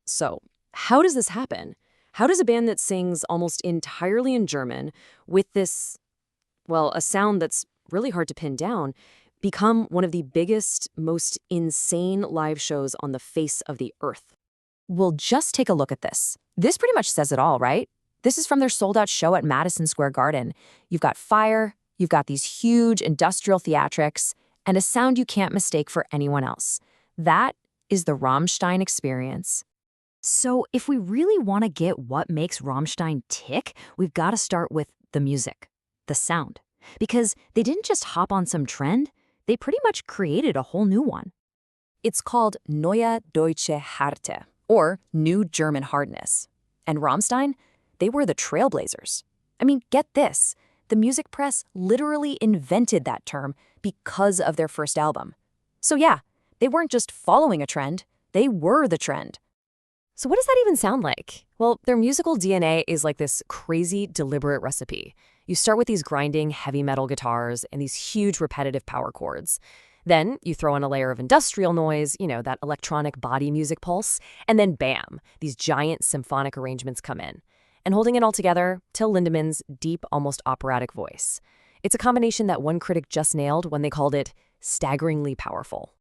So, how does this happen? How does a band that sings almost entirely in German with this, well, a sound that's really hard to pin down, become one of the biggest, most insane live shows on the face of the earth? Well, just take a look at this. This pretty much says it all, right? This is from their sold-out show at Madison Square Garden. You've got fire, you've got these huge industrial theatrics, and a sound you can't mistake for anyone else. That is the Rammstein experience. So if we really want to get what makes Rammstein tick, we've got to start with the music, the sound. Because they didn't just hop on some trend, they pretty much created a whole new one. It's called Neue Deutsche Härte, or New German Hardness. And Rammstein, they were the trailblazers. I mean, get this. The music press literally invented that term because of their first album. So yeah, they weren't just following a trend, they were the trend. So what does that even sound like? Well, their musical DNA is like this crazy, deliberate recipe. You start with these grinding heavy metal guitars and these huge repetitive power chords. Then you throw in a layer of industrial noise, that electronic body music pulse, and then bam, these giant symphonic arrangements come in. And holding it all together, Till Lindemann's deep, almost operatic voice. It's a combination that one critic just nailed when they called it staggeringly powerful.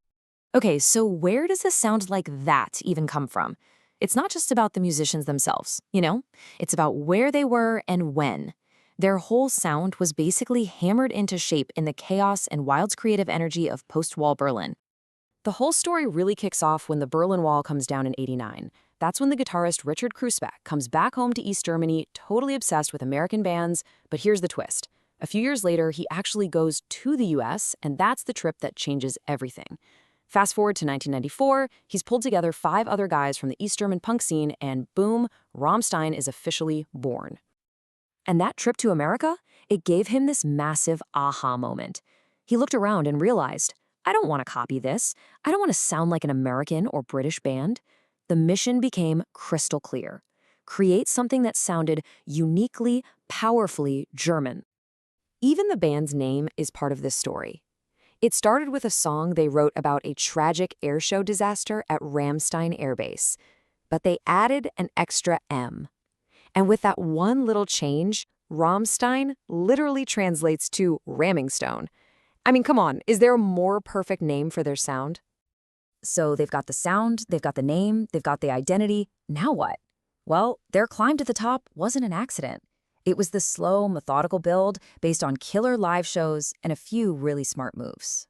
Okay, so where does a sound like that even come from? It's not just about the musicians themselves, It's about where they were and when. Their whole sound was basically hammered into shape in the chaos and wild creative energy of post-wall Berlin. The whole story really kicks off when the Berlin Wall comes down in '89. That's when the guitarist Richard Krusbeck comes back home to East Germany, totally obsessed with American bands, but here's the twist. A few years later, he actually goes to the US, and that's the trip that changes everything. Fast forward to 1994, he's pulled together 5 other guys from the East German punk scene, and boom, Rammstein is officially born. And that trip to America, it gave him this massive aha moment. He looked around and realized, I don't want to copy this. I don't want to sound like an American or British band. The mission became crystal clear. Create something that sounded uniquely, powerfully German. Even the band's name is part of this story. It started with a song they wrote about a tragic airshow disaster at Rammstein Air Base, but they added an extra M. And with that one little change, Rammstein literally translates to ramming stone. I mean, come on, is there a more perfect name for their sound? So they've got the sound, they've got the name, they've got the identity. Now what? Well, their climb to the top wasn't an accident. It was the slow, methodical build based on killer live shows and a few really smart moves.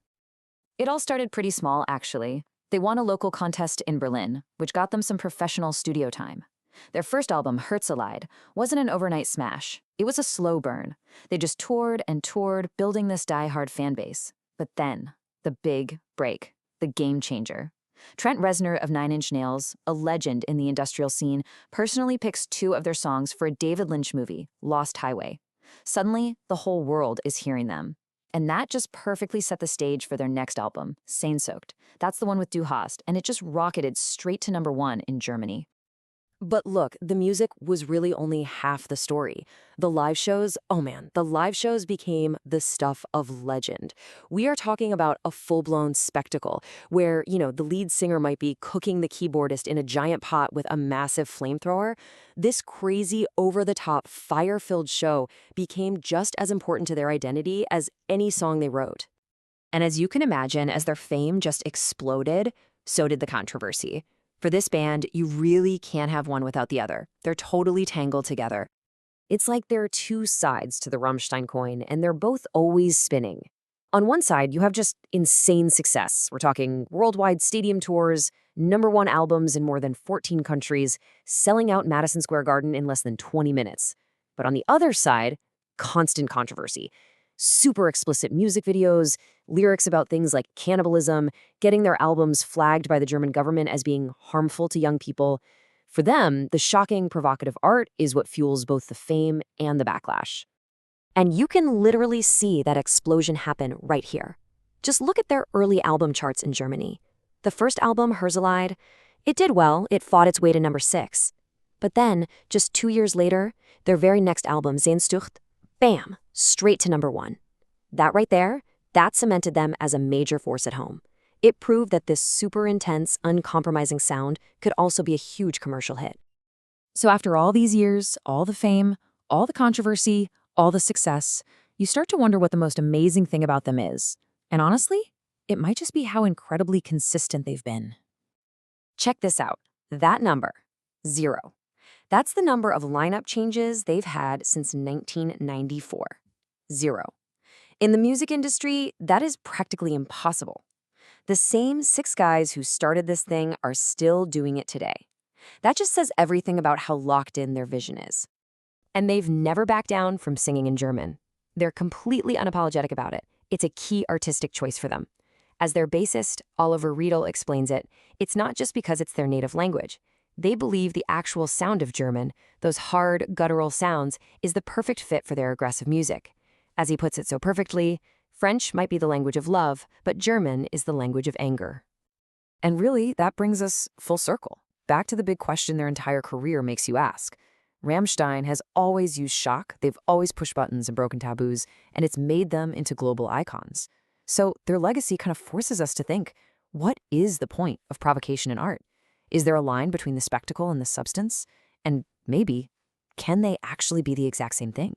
It all started pretty small, actually. They won a local contest in Berlin, which got them some professional studio time. Their first album, Herzeleid, wasn't an overnight smash. It was a slow burn. They just toured and toured, building this die-hard fan base. But then, the big break, the game changer. Trent Reznor of Nine Inch Nails, a legend in the industrial scene, personally picks 2 of their songs for a David Lynch movie, Lost Highway. Suddenly, the whole world is hearing them. And that just perfectly set the stage for their next album, Sehnsucht. That's the one with Du Hast, and it just rocketed straight to #1 in Germany. But look, the music was really only half the story. The live shows, oh man, the live shows became the stuff of legend. We are talking about a full-blown spectacle where, the lead singer might be cooking the keyboardist in a giant pot with a massive flamethrower. This crazy, over-the-top, fire-filled show became just as important to their identity as any song they wrote. And as you can imagine, as their fame just exploded, so did the controversy. For this band, you really can't have one without the other. They're totally tangled together. It's like there are 2 sides to the Rammstein coin, and they're both always spinning. On one side, you have just insane success. We're talking worldwide stadium tours, #1 albums in more than 14 countries, selling out Madison Square Garden in less than 20 minutes. But on the other side, constant controversy. Super explicit music videos, lyrics about things like cannibalism, getting their albums flagged by the German government as being harmful to young people. For them, the shocking, provocative art is what fuels both the fame and the backlash. And you can literally see that explosion happen right here. Just look at their early album charts in Germany. The first album, Herzeleid, it did well, it fought its way to #6. But then, just 2 years later, their very next album, Sehnsucht, bam, straight to #1. That right there, that cemented them as a major force at home. It proved that this super intense, uncompromising sound could also be a huge commercial hit. So after all these years, all the fame, all the controversy, all the success, you start to wonder what the most amazing thing about them is. And honestly, it might just be how incredibly consistent they've been. Check this out. That number, 0. That's the number of lineup changes they've had since 1994. 0. In the music industry, that is practically impossible. The same 6 guys who started this thing are still doing it today. That just says everything about how locked in their vision is. And they've never backed down from singing in German. They're completely unapologetic about it. It's a key artistic choice for them. As their bassist, Oliver Riedel, explains it, it's not just because it's their native language. They believe the actual sound of German, those hard, guttural sounds, is the perfect fit for their aggressive music. As he puts it so perfectly, French might be the language of love, but German is the language of anger. And really, that brings us full circle, back to the big question their entire career makes you ask. Rammstein has always used shock, they've always pushed buttons and broken taboos, and it's made them into global icons. So their legacy kind of forces us to think, what is the point of provocation in art? Is there a line between the spectacle and the substance? And maybe, can they actually be the exact same thing?